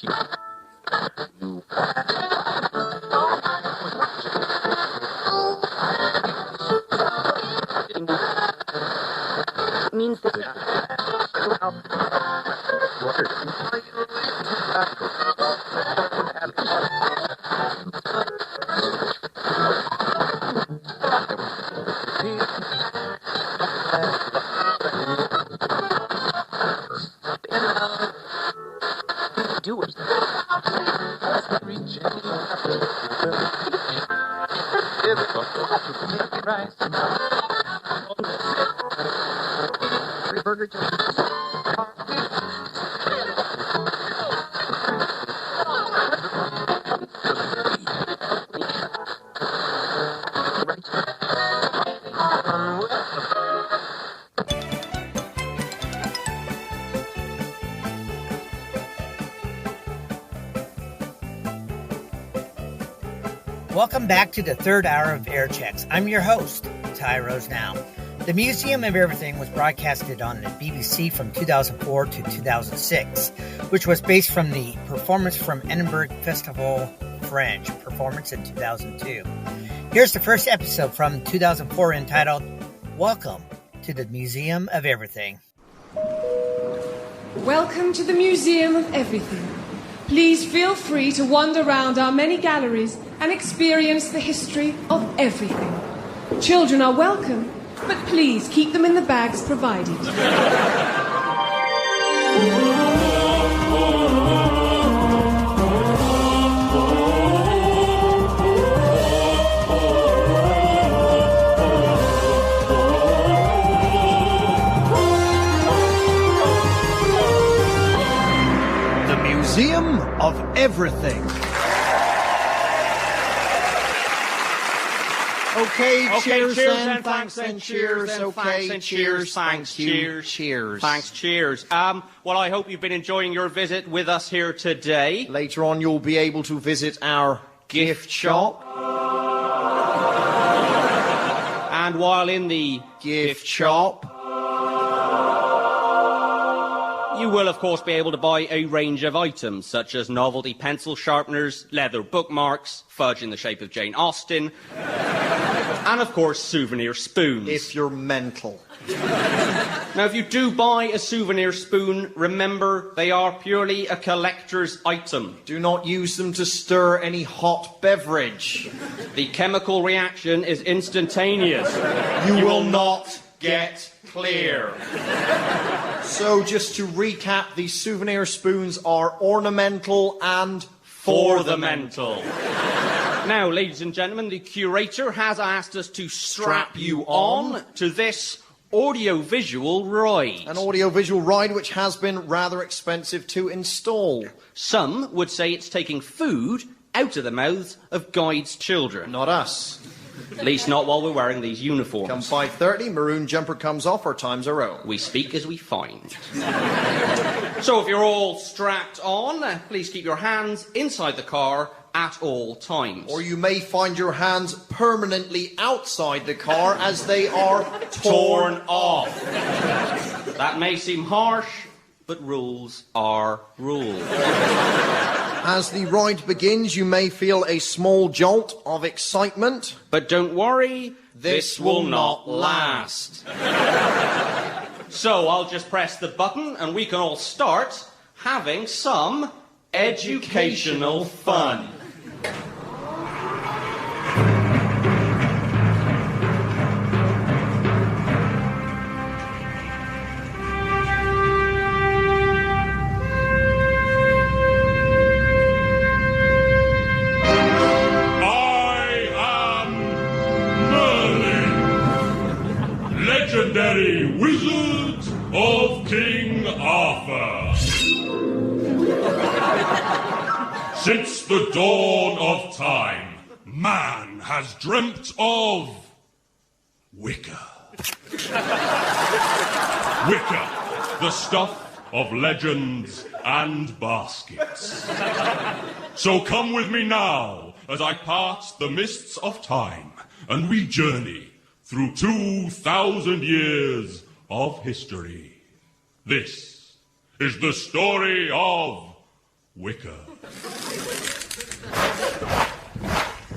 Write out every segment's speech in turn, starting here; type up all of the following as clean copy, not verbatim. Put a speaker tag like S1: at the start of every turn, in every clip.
S1: Means that do it. Burger
S2: Welcome back to the third hour of Air Checks. I'm your host, Ty Rosenau. The Museum of Everything was broadcasted on the BBC from 2004 to 2006, which was based from the performance from Edinburgh Festival Fringe performance in 2002. Here's the first episode from 2004 entitled, Welcome to the Museum of Everything.
S3: Welcome to the Museum of Everything. Please feel free to wander around our many galleries and experience the history of everything. Children are welcome, but please keep them in the bags provided.
S4: The Museum of Everything. Okay, cheers and thanks and cheers. Okay, cheers, thanks, cheers.
S5: Thanks, cheers. Well, I hope you've been enjoying your visit with us here today.
S4: Later on, you'll be able to visit our gift shop.
S5: And while in the
S4: Gift shop,
S5: you will, of course, be able to buy a range of items, such as novelty pencil sharpeners, leather bookmarks, fudge in the shape of Jane Austen, and, of course, souvenir spoons.
S4: if you're mental.
S5: Now, if you do buy a souvenir spoon, remember they are purely a collector's item.
S4: Do not use them to stir any hot beverage.
S5: The chemical reaction is instantaneous.
S4: You will not get clear. So, just to recap, these souvenir spoons are ornamental and
S5: For the mental. Now, ladies and gentlemen, the curator has asked us to strap you on to this audiovisual ride.
S4: An audiovisual ride which has been rather expensive to install.
S5: Some would say it's taking food out of the mouths of Guide's children.
S4: Not us.
S5: At least not while we're wearing these uniforms.
S4: Come 5:30, maroon jumper comes off, our time's our own.
S5: We speak as we find. So if you're all strapped on, please keep your hands inside the car at all times.
S4: Or you may find your hands permanently outside the car as they are torn off.
S5: That may seem harsh, but rules are rules.
S4: As the ride begins, you may feel a small jolt of excitement.
S5: But don't worry, this will not last. So I'll just press the button and we can all start having some educational fun.
S6: Legendary Wizard of King Arthur. Since the dawn of time, man has dreamt of wicker. Wicker, the stuff of legends and baskets. So come with me now as I part the mists of time and we journey through 2,000 years of history. This is the story of wicker.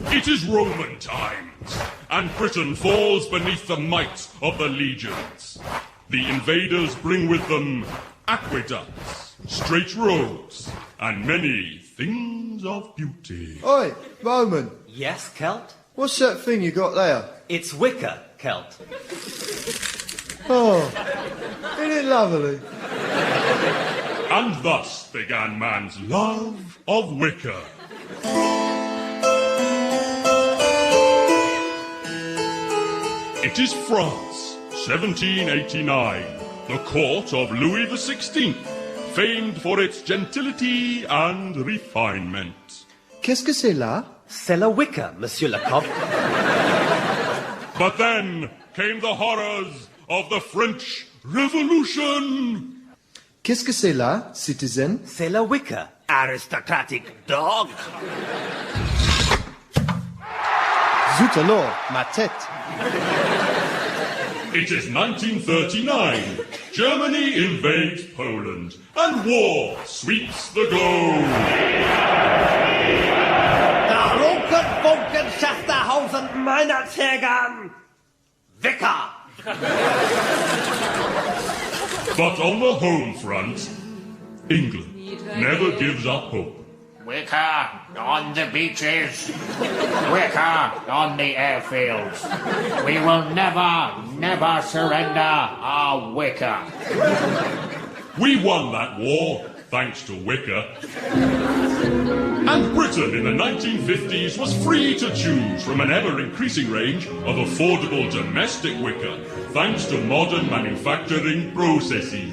S6: It is Roman times, and Britain falls beneath the might of the legions. The invaders bring with them aqueducts, straight roads, and many things of beauty.
S4: Oi, Roman,
S7: Yes, Celt?
S4: what's that thing you got there?
S7: It's wicker, Celt.
S4: Oh, isn't it lovely?
S6: And thus began man's love of wicker. It is France, 1789, the court of Louis XVI, famed for its gentility and refinement.
S4: Qu'est-ce que c'est là?
S7: C'est la wicker, Monsieur le Comte.
S6: But then came the horrors of the French Revolution.
S4: Qu'est-ce que c'est là, citizen?
S7: C'est la wicker, aristocratic dog.
S4: Zut alors, ma tête.
S6: It is 1939. Germany invades Poland, and war sweeps the globe.
S7: Der Runken, Schaffterhausen, meiner Zergan. Wicker.
S6: But on the home front, England never gives up hope.
S8: Wicker on the beaches. Wicker on the airfields. We will never surrender our wicker.
S6: We won that war, thanks to wicker. And Britain in the 1950s was free to choose from an ever-increasing range of affordable domestic wicker, thanks to modern manufacturing processes.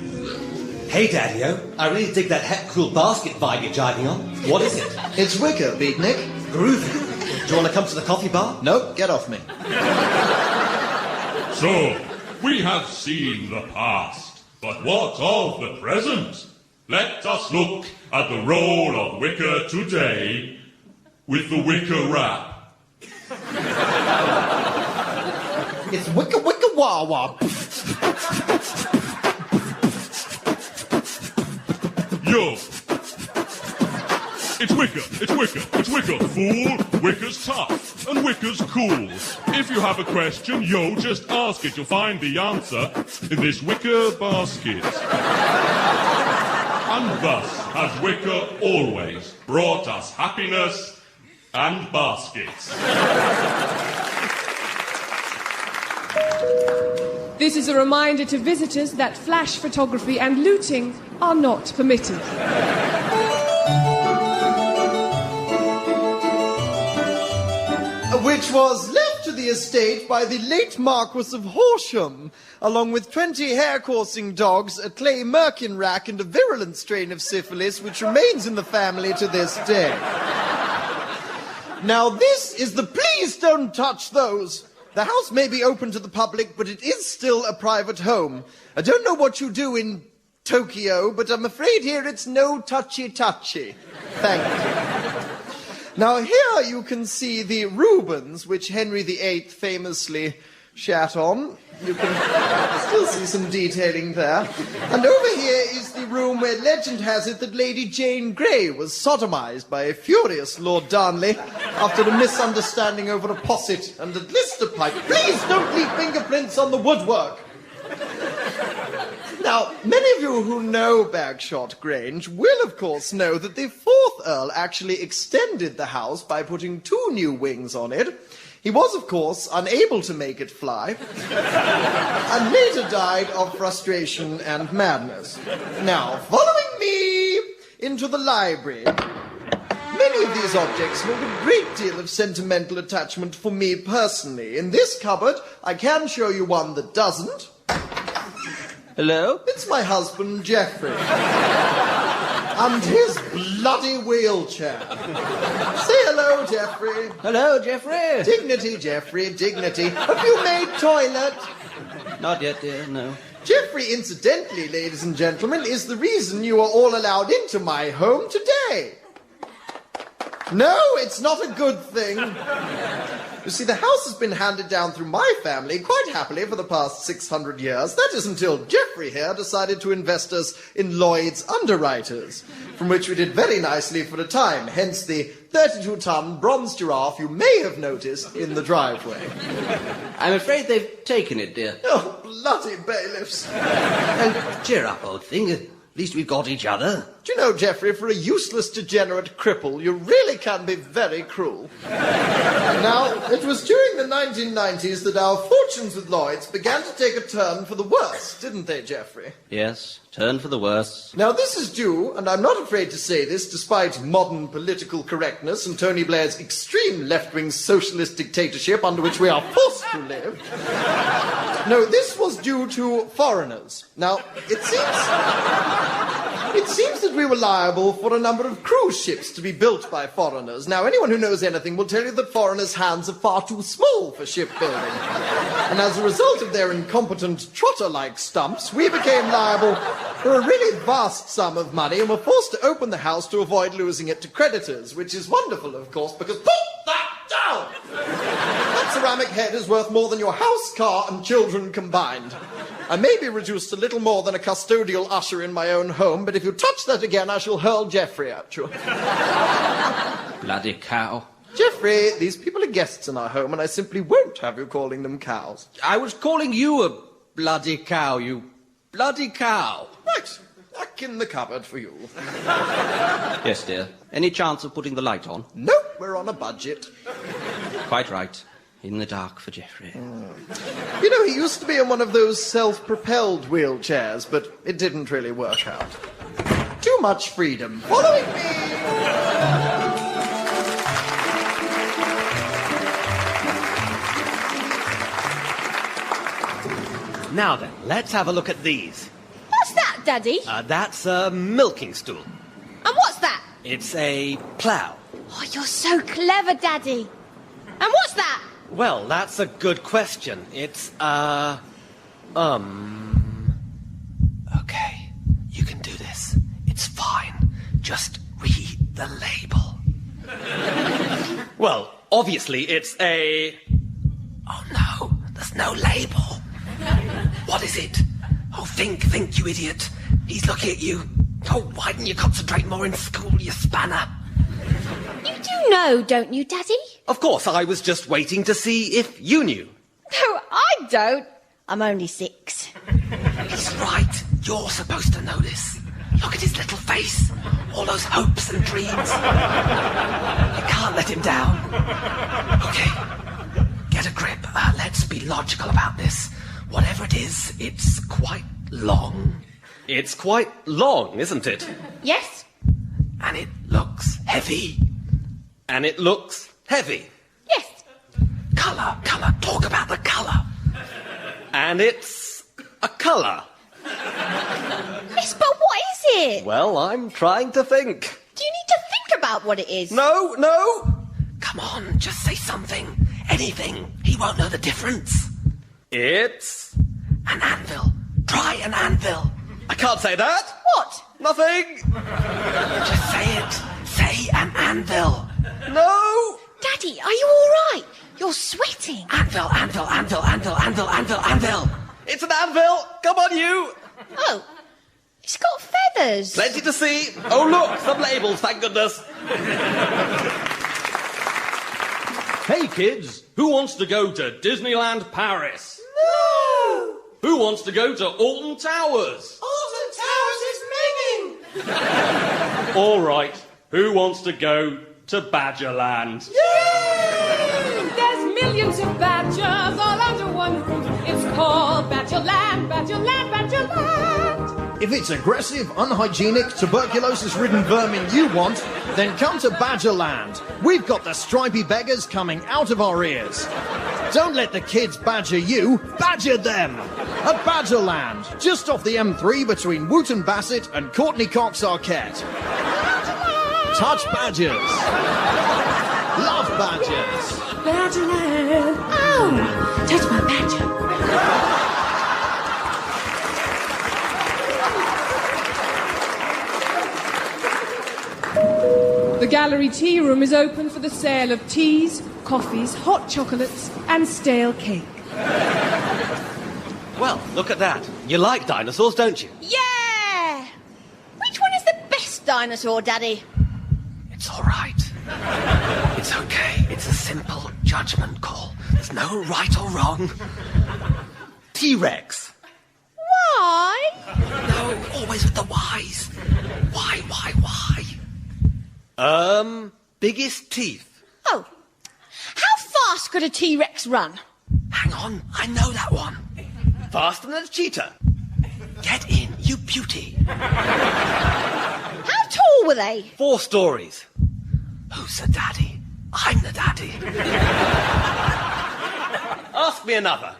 S9: Hey, Daddy-O, I really dig that hep cool basket vibe you're jiving on. What is it?
S4: It's wicker, Beatnik.
S9: Groovy. Do you want to come to the coffee bar?
S4: Nope, get off me.
S6: So, we have seen the past, but what of the present? Let us look at the role of wicker today with the wicker rap.
S4: It's wicka wicka wah wah.
S6: Yo! It's wicker, it's wicker, it's wicker, fool! Wicker's tough, and wicker's cool. If you have a question, yo, just ask it. You'll find the answer in this wicker basket. And thus has wicker always brought us happiness and baskets.
S3: This is a reminder to visitors that flash photography and looting are not permitted.
S4: Which was left to the estate by the late Marquis of Horsham, along with 20 hair-coursing dogs, a clay merkin rack, and a virulent strain of syphilis which remains in the family to this day. Now this is the please don't touch those. The house may be open to the public, but it is still a private home. I don't know what you do in Tokyo, but I'm afraid here it's no touchy-touchy. Thank you. Now here you can see the Rubens, which Henry VIII famously shat on. You can still see some detailing there. And over here is the room where legend has it that Lady Jane Grey was sodomized by a furious Lord Darnley after a misunderstanding over a posset and a blister pipe. Please don't leave fingerprints on the woodwork. Now, many of you who know Bagshot Grange will, of course, know that the 4th Earl actually extended the house by putting 2 new wings on it. He was, of course, unable to make it fly, and later died of frustration and madness. Now, following me into the library, many of these objects hold a great deal of sentimental attachment for me personally. In this cupboard, I can show you one that doesn't.
S7: Hello?
S4: It's my husband, Geoffrey. And his bloody wheelchair. Say hello, Geoffrey.
S7: Hello, Geoffrey.
S4: Dignity, Geoffrey, dignity. Have you made toilet?
S7: Not yet, dear, no.
S4: Geoffrey, incidentally, ladies and gentlemen, is the reason you are all allowed into my home today. No, it's not a good thing. You see, the house has been handed down through my family quite happily for the past 600 years. That is until Geoffrey here decided to invest us in Lloyd's Underwriters. from which we did very nicely for a time, hence the 32-ton bronze giraffe you may have noticed in the driveway.
S7: I'm afraid they've taken it, dear.
S4: Oh, bloody bailiffs.
S7: Oh, cheer up, old thing. At least we've got each other.
S4: Do you know, Geoffrey, for a useless, degenerate cripple, you really can be very cruel. Now, it was during the 1990s that our fortunes with Lloyd's began to take a turn for the worse, didn't they, Geoffrey?
S7: Yes, turn for the worse.
S4: Now, this is due, and I'm not afraid to say this, despite modern political correctness and Tony Blair's extreme left-wing socialist dictatorship under which we are forced to live. No, this was due to foreigners. Now, it seems that we were liable for a number of cruise ships to be built by foreigners. Now, anyone who knows anything will tell you that foreigners' hands are far too small for shipbuilding. And as a result of their incompetent trotter-like stumps, we became liable for a really vast sum of money and were forced to open the house to avoid losing it to creditors, which is wonderful, of course, because put that down! That ceramic head is worth more than your house, car, and children combined. I may be reduced to little more than a custodial usher in my own home, but if you touch that again, I shall hurl Geoffrey at you.
S7: Bloody cow.
S4: Geoffrey, these people are guests in our home, and I simply won't have you calling them cows.
S7: I was calling you a bloody cow, you bloody cow.
S4: Right, back in the cupboard for you.
S7: Yes, dear. Any chance of putting the light on?
S4: Nope, we're on a budget.
S7: Quite right. In the dark for Geoffrey.
S4: You know, he used to be in one of those self-propelled wheelchairs, but it didn't really work out. Too much freedom. Following me!
S9: Now then, let's have a look at these.
S10: What's that, Daddy?
S9: That's a milking stool.
S10: And what's that?
S9: It's a plough.
S10: Oh, you're so clever, Daddy. And what's that?
S9: Well, that's a good question. It's, Okay, you can do this. It's fine. Just read the label. Well, obviously it's a... Oh no, there's no label. What is it? Oh, think, you idiot. He's looking at you. Oh, why didn't you concentrate more in school, you spanner?
S10: You do know, don't you, Daddy?
S9: Of course, I was just waiting to see if you knew.
S10: No, I don't. I'm only 6.
S9: He's right. You're supposed to know this. Look at his little face. All those hopes and dreams. You can't let him down. Okay, get a grip. Let's be logical about this. Whatever it is, it's quite long. It's quite long, isn't it?
S10: Yes.
S9: And it looks heavy. And it looks heavy.
S10: Yes.
S9: Colour. Talk about the colour. And it's a colour.
S10: Yes, but what is it?
S9: Well, I'm trying to think.
S10: Do you need to think about what it is?
S9: No. Come on, just say something. Anything. He won't know the difference. It's an anvil. Try an anvil. I can't say that.
S10: What?
S9: Nothing. Just say it. Say an anvil. No.
S10: Daddy, are you all right? You're sweating.
S9: Anvil. It's an anvil. Come on, you.
S10: Oh, it's got feathers.
S9: Plenty to see. Oh, look, some labels, thank goodness.
S5: Hey, kids, who wants to go to Disneyland Paris?
S10: No.
S5: Who wants to go to Alton Towers?
S10: Alton Towers is minging.
S5: All right, who wants to go to Badgerland?
S3: Yay! There's millions of badgers all under one roof. It's called Badgerland, Badgerland, Badgerland.
S4: If it's aggressive, unhygienic, tuberculosis-ridden vermin you want, then come to Badgerland. We've got the stripy beggars coming out of our ears. Don't let the kids badger you, badger them. At Badgerland, just off the M3 between Wootton Bassett and Courtney Cox Arquette. Touch badgers. Love badgers.
S3: Badgerland. Oh, touch my badger. The gallery tea room is open for the sale of teas, coffees, hot chocolates, and stale cake.
S9: Well, look at that. You like dinosaurs, don't you?
S10: Yeah. Which one is the best dinosaur, Daddy.
S9: It's all right. It's okay. It's a simple judgment call. There's no right or wrong.
S7: T-Rex.
S10: Why?
S9: No, always with the whys. Why?
S7: Biggest teeth.
S10: Oh. How fast could a T-Rex run?
S9: Hang on, I know that one.
S7: Faster than a cheetah.
S9: Get in, you beauty.
S10: How tall were they?
S7: 4 stories.
S9: Who's the daddy? I'm the daddy.
S7: Ask me another.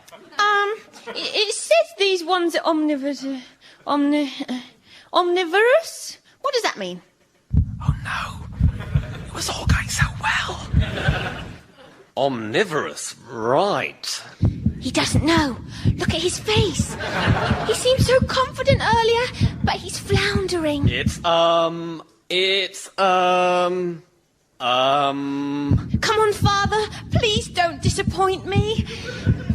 S10: It says these ones are omnivorous. Omnivorous? What does that mean?
S9: Oh no, it was all going so well.
S7: Omnivorous, right.
S10: He doesn't know. Look at his face. He seemed so confident earlier, but he's floundering.
S7: Come
S10: Come on, Father. Please don't disappoint me.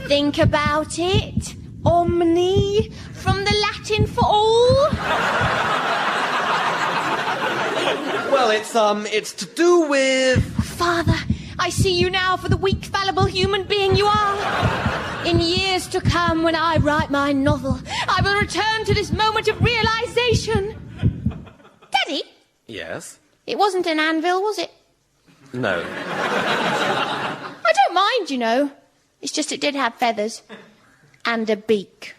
S10: Think about it. Omni, from the Latin for all.
S7: Well, it's to do with...
S10: Father, I see you now for the weak, fallible human being you are. In years to come, when I write my novel, I will return to this moment of realization. Daddy?
S7: Yes?
S10: It wasn't an anvil, was it?
S7: No.
S10: I don't mind, you know. It's just it did have feathers. And a beak.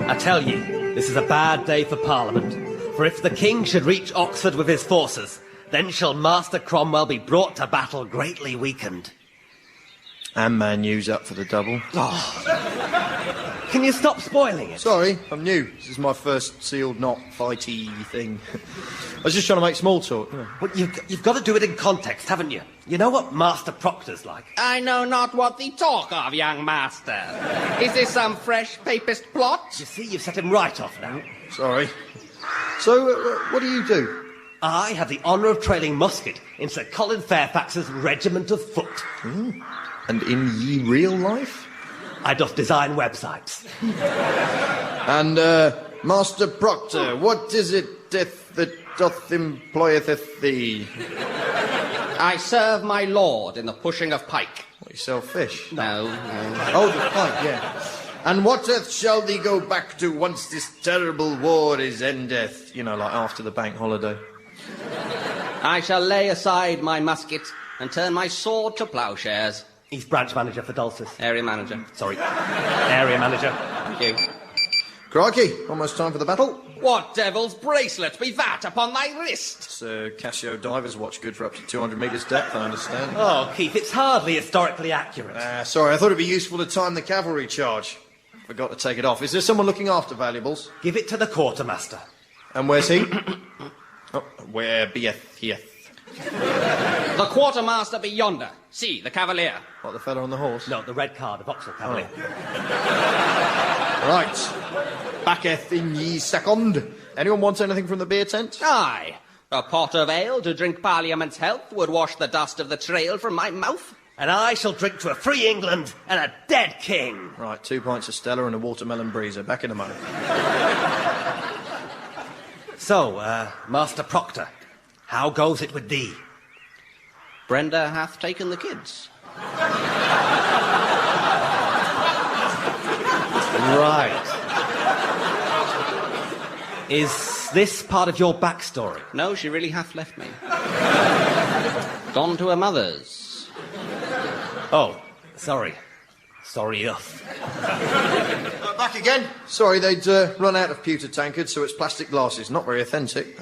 S7: I tell ye, this is a bad day for Parliament. For if the King should reach Oxford with his forces, then shall Master Cromwell be brought to battle greatly weakened.
S4: And Man U's up for the double.
S7: Can you stop spoiling it?
S4: Sorry, I'm new. This is my first sealed, not fighty thing. I was just trying to make small talk. You know.
S7: Well, you've got to do it in context, haven't you? You know what Master Proctor's like?
S5: I know not what thee talk of, young master. Is this some fresh papist plot?
S7: You see, you've set him right off now.
S4: Sorry. So, what do you do?
S7: I have the honour of trailing musket in Sir Colin Fairfax's regiment of foot.
S4: And in ye real life?
S7: I doth design websites.
S4: And, Master Proctor, what is it that doth employeth thee?
S5: I serve my lord in the pushing of pike.
S4: What, you sell fish?
S5: No.
S4: Oh, the pike, yeah. And what earth shall thee go back to once this terrible war is endeth? You know, like after the bank holiday.
S5: I shall lay aside my musket and turn my sword to ploughshares.
S7: He's branch manager for Dulcis.
S5: Area manager.
S7: Sorry. Area manager.
S5: Thank you.
S4: Crikey, almost time for the battle.
S5: What devil's bracelet be that upon thy wrist?
S4: It's a Casio diver's watch, good for up to 200 metres depth, I understand.
S7: Oh, Keith, it's hardly historically accurate.
S4: Sorry, I thought it'd be useful to time the cavalry charge. Forgot to take it off. Is there someone looking after valuables?
S7: Give it to the quartermaster.
S4: And where's he? Oh, where beeth he?
S5: The quartermaster be yonder. See, the cavalier.
S4: What, the fellow on the horse?
S7: No, the red card of Vauxhall Cavalier.
S4: Right. Backeth in ye second. Anyone want anything from the beer tent?
S5: Aye. A pot of ale to drink Parliament's health would wash the dust of the trail from my mouth.
S7: And I shall drink to a free England and a dead king.
S4: Right, 2 pints of Stella and a watermelon breezer. Back in a moment.
S7: So, Master Proctor, how goes it with thee?
S5: Brenda hath taken the kids.
S7: Right. Is this part of your backstory?
S5: No, she really hath left me. Gone to her mother's.
S7: Oh, sorry. Sorry enough.
S4: Back again. Sorry, they'd run out of pewter tankards, so it's plastic glasses. Not very authentic.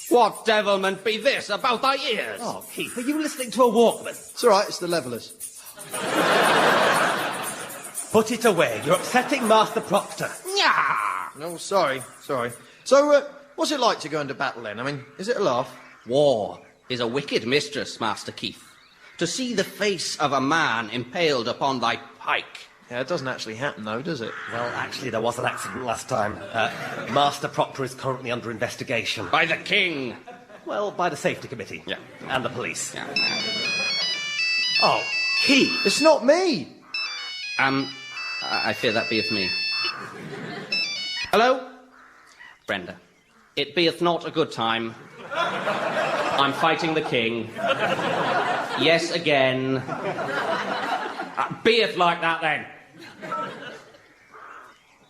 S5: What devilment be this about thy ears?
S7: Oh, Keith, are you listening to a Walkman?
S4: It's all right, it's the levellers.
S7: Put it away. You're upsetting Master Proctor.
S5: Yeah.
S4: No, sorry. So, what's it like to go into battle then? I mean, is it a laugh?
S5: War is a wicked mistress, Master Keith. To see the face of a man impaled upon thy pike.
S4: Yeah, it doesn't actually happen, though, does it?
S7: Well, actually, there was an accident last time. Master Proctor is currently under investigation.
S5: By the king.
S7: Well, by the safety committee.
S5: Yeah.
S7: And the police.
S5: Yeah.
S7: Oh, He.
S4: It's not me.
S5: I fear that beeth me. Hello? Brenda. It beeth not a good time. I'm fighting the king. Yes, again. Beeth like that, then.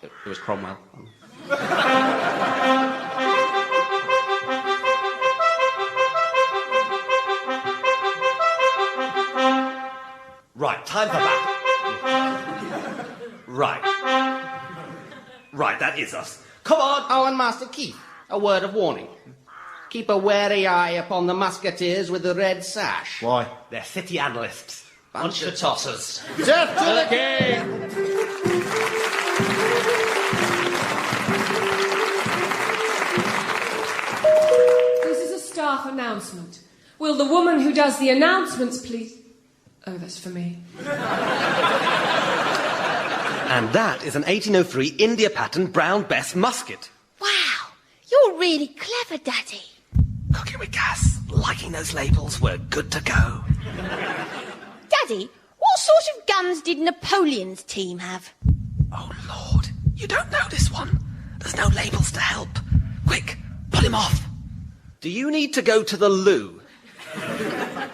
S5: It was Cromwell.
S7: Right, time for battle. Right. Right, that is us. Come on!
S5: Oh, and Master Keith, a word of warning. Keep a wary eye upon the musketeers with the red sash.
S4: Why?
S7: They're city analysts. Bunch of tossers.
S4: Death to the king!
S3: This is a staff announcement. Will the woman who does the announcements please... Oh, that's for me.
S7: And that is an 1803 India pattern Brown Bess musket.
S10: Wow, you're really clever, Daddy.
S9: Cooking with gas, liking those labels, we're good to go.
S10: Daddy, what sort of guns did Napoleon's team have?
S9: Oh, Lord, you don't know this one. There's no labels to help. Quick, pull him off.
S7: Do you need to go to the loo?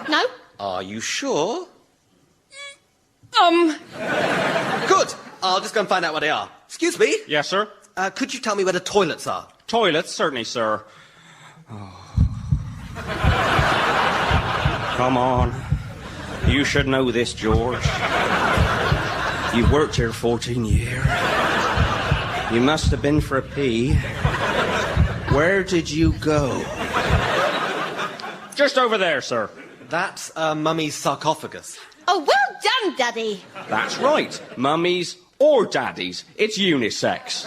S10: No?
S7: Are you sure?
S10: Good.
S7: I'll just go and find out where they are. Excuse me?
S5: Yes, sir?
S7: Could you tell me where the toilets are?
S5: Toilets, certainly, sir. Oh. Come on. You should know this, George. You've worked here 14 years. You must have been for a pee. Where did you go? Just over there, sir.
S7: That's a mummy's sarcophagus.
S10: Oh, well done, Daddy.
S5: That's right. Mummies or daddies. It's unisex.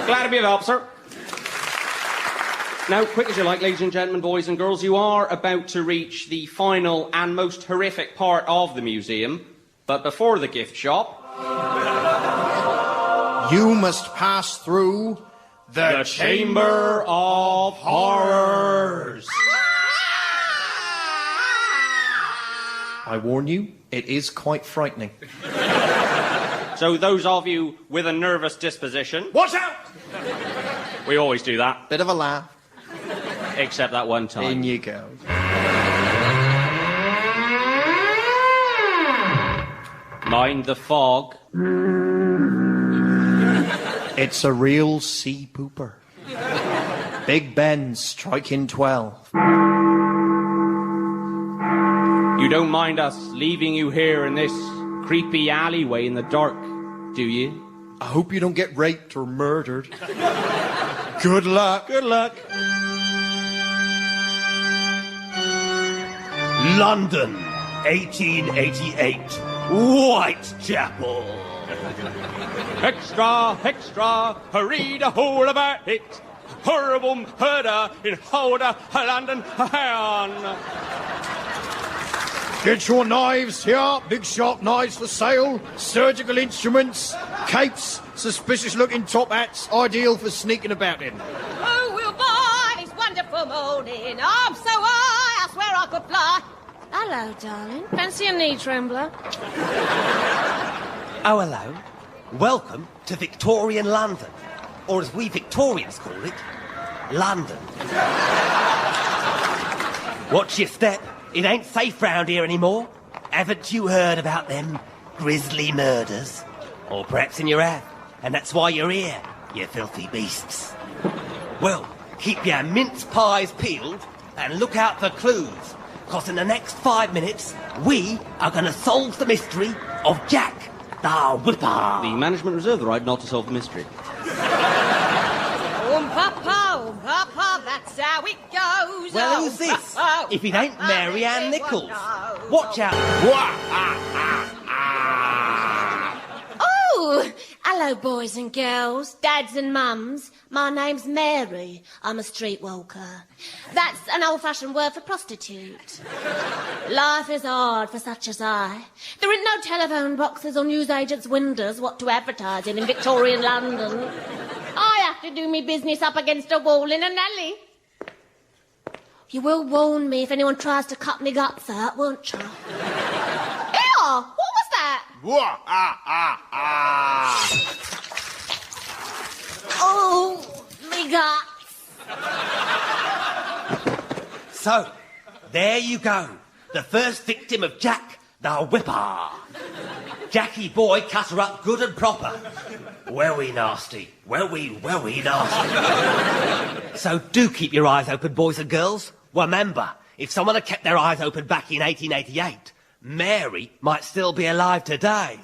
S5: Glad to be of help, sir. Now, quick as you like, ladies and gentlemen, boys and girls, you are about to reach the final and most horrific part of the museum. But before the gift shop...
S4: You must pass through
S5: the Chamber of Horrors.
S4: I warn you, it is quite frightening.
S5: So those of you with a nervous disposition...
S4: Watch out!
S5: We always do that.
S4: Bit of a laugh.
S5: Except that one time.
S4: In you go.
S5: Mind the fog.
S4: It's a real sea pooper. Big Ben striking 12.
S5: You don't mind us leaving you here in this creepy alleyway in the dark, do you?
S4: I hope you don't get raped or murdered. Good luck.
S5: Good luck.
S7: London, 1888. Whitechapel.
S5: Extra, extra, read a whole about it. Horrible murder in Holder, London, on.
S4: Get your knives here. Big sharp knives for sale. Surgical instruments. Capes. Suspicious-looking top hats. Ideal for sneaking about in.
S10: Oh, we'll buy this wonderful morning. I'm so high, I swear I could fly. Hello, darling. Fancy a knee trembler?
S7: Oh, hello. Welcome to Victorian London. Or as we Victorians call it, London. Watch your step. It ain't safe round here anymore. Haven't you heard about them grisly murders? Or perhaps in your have, and that's why you're here, you filthy beasts. Well, keep your mince pies peeled and look out for clues, because in the next 5 minutes, we are going to solve the mystery of Jack the Whipper.
S5: The management reserve the right not to solve the mystery.
S10: Papa, that's how it goes.
S7: Well, who's this? If it ain't Mary Ann Nichols. Watch out.
S10: Oh, hello, boys and girls, dads and mums. My name's Mary. I'm a streetwalker. That's an old-fashioned word for prostitute. Life is hard for such as I. There ain't no telephone boxes or newsagents' windows what to advertise in Victorian London. I have to do me business up against a wall in an alley. You will warn me if anyone tries to cut me guts out, won't you? Here! Oh, me God.
S7: So, there you go. The first victim of Jack the Whipper. Jackie boy cut her up good and proper. Very nasty. Very nasty. So do keep your eyes open, boys and girls. Remember, if someone had kept their eyes open back in 1888, Mary might still be alive today.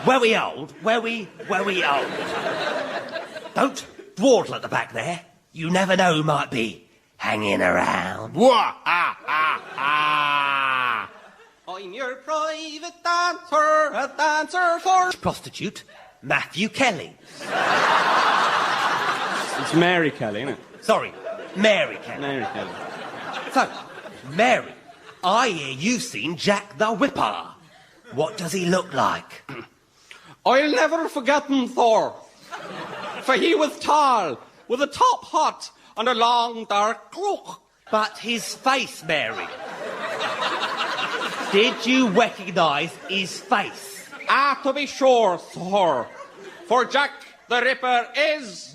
S7: Very old. Don't dawdle at the back there. You never know who might be hanging around.
S5: I'm your private dancer, a dancer for...
S7: Prostitute, Matthew Kelly.
S5: It's Mary Kelly, isn't it?
S7: Sorry, Mary Kelly.
S5: Mary Kelly.
S7: So, Mary, I hear you've seen Jack the Whipper. What does he look like?
S5: I'll never forget him, Thor. For he was tall, with a top hat and a long dark cloak.
S7: But his face, Mary. Did you recognise his face?
S5: Ah, to be sure, Thor. For Jack the Ripper is...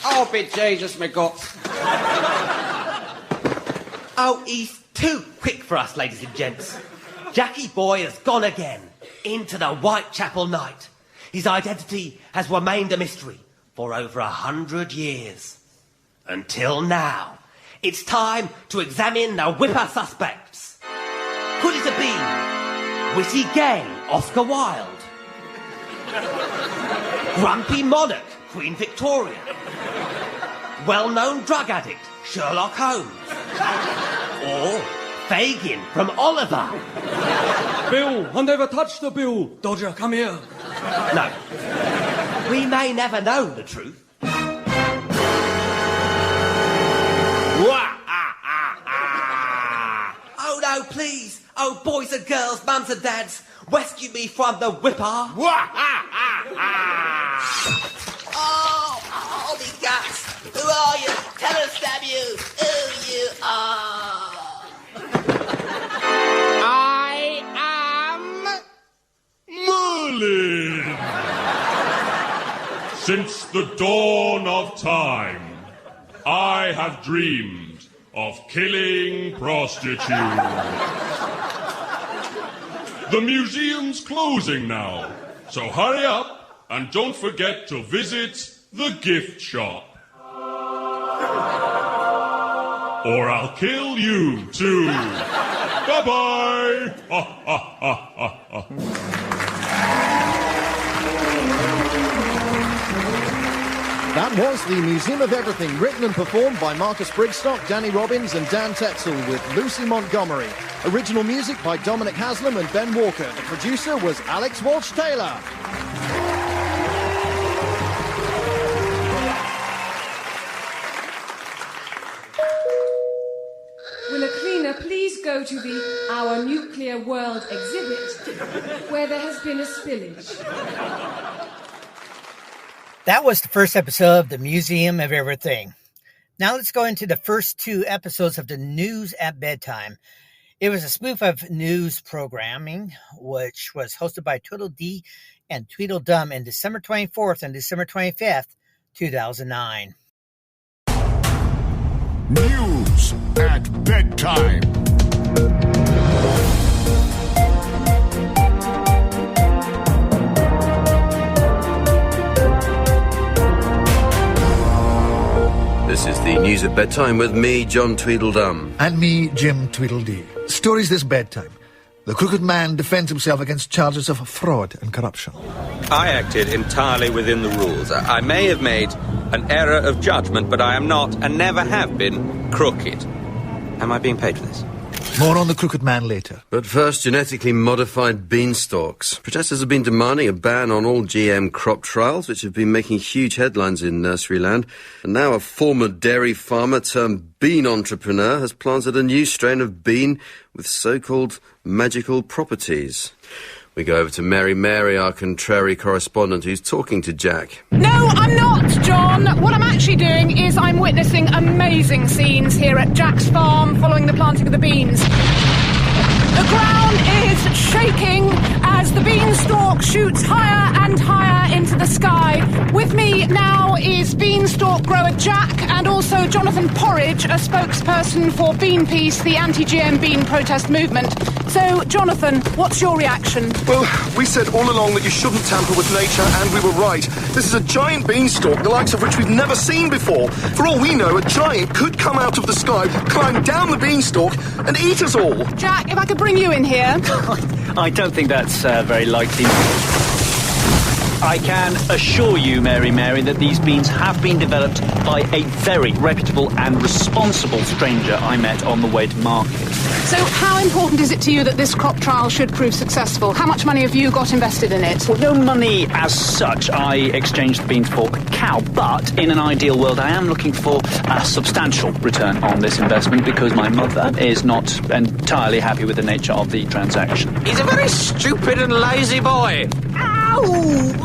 S5: Oh, be Jesus, me guts.
S7: Oh, he's too quick for us, ladies and gents. Jackie boy has gone again into the Whitechapel night. His identity has remained a mystery for over 100 years. Until now. It's time to examine the Whipper suspects. Could it have been witty gay Oscar Wilde? Grumpy monarch Queen Victoria? Well-known drug addict Sherlock Holmes? Or Fagin from Oliver?
S11: Bill, I never touched the bill. Dodger, come here.
S7: No. We may never know the truth. Oh no, please. Oh, boys and girls, mums and dads, rescue me from the Whipper. Oh, me guts. Who are you? Tell us, damn you, who you are.
S5: I am...
S6: Merlin! Since the dawn of time, I have dreamed of killing prostitutes. The museum's closing now, so hurry up and don't forget to visit the gift shop. Or I'll kill you too. Bye-bye!
S4: That was the Museum of Everything, written and performed by Marcus Brigstock, Danny Robbins and Dan Tetzel, with Lucy Montgomery. Original music by Dominic Haslam and Ben Walker. The producer was Alex Walsh-Taylor.
S3: Will a cleaner please go to the Our Nuclear World exhibit, where there has been a spillage?
S2: That was the first episode of the Museum of Everything. Now let's go into the first two episodes of the News at Bedtime. It was a spoof of news programming, which was hosted by Tweedledee and Tweedledum in December 24th and December 25th, 2009.
S12: News at Bedtime.
S13: This is the News at Bedtime with me, John Tweedledum.
S12: And me, Jim Tweedledee. Stories this bedtime. The Crooked Man defends himself against charges of fraud and corruption.
S14: I acted entirely within the rules. I may have made an error of judgment, but I am not, and never have been, crooked. Am I being paid for this?
S12: More on the Crooked Man later.
S13: But first, genetically modified beanstalks. Protesters have been demanding a ban on all GM crop trials, which have been making huge headlines in nursery land. And now a former dairy farmer turned bean entrepreneur has planted a new strain of bean with so-called magical properties. We go over to Mary, our contrary correspondent, who's talking to Jack.
S15: No, I'm not, John. What I'm actually doing is I'm witnessing amazing scenes here at Jack's farm following the planting of the beans. The ground is shaking as the beanstalk shoots higher and higher into the sky. With me now is beanstalk grower Jack and also Jonathan Porridge, a spokesperson for Bean Peace, the anti-GM bean protest movement. So, Jonathan, what's your reaction?
S16: Well, we said all along that you shouldn't tamper with nature, and we were right. This is a giant beanstalk, the likes of which we've never seen before. For all we know, a giant could come out of the sky, climb down the beanstalk, and eat us all.
S15: Jack, if I could bring you in here.
S17: I don't think that's very likely. I can assure you, Mary, that these beans have been developed by a very reputable and responsible stranger I met on the way to market.
S15: So how important is it to you that this crop trial should prove successful? How much money have you got invested in it?
S17: Well, no money as such. I exchanged the beans for cacao, but in an ideal world I am looking for a substantial return on this investment because my mother is not entirely happy with the nature of the transaction.
S14: He's a very stupid and lazy boy.
S17: Ow!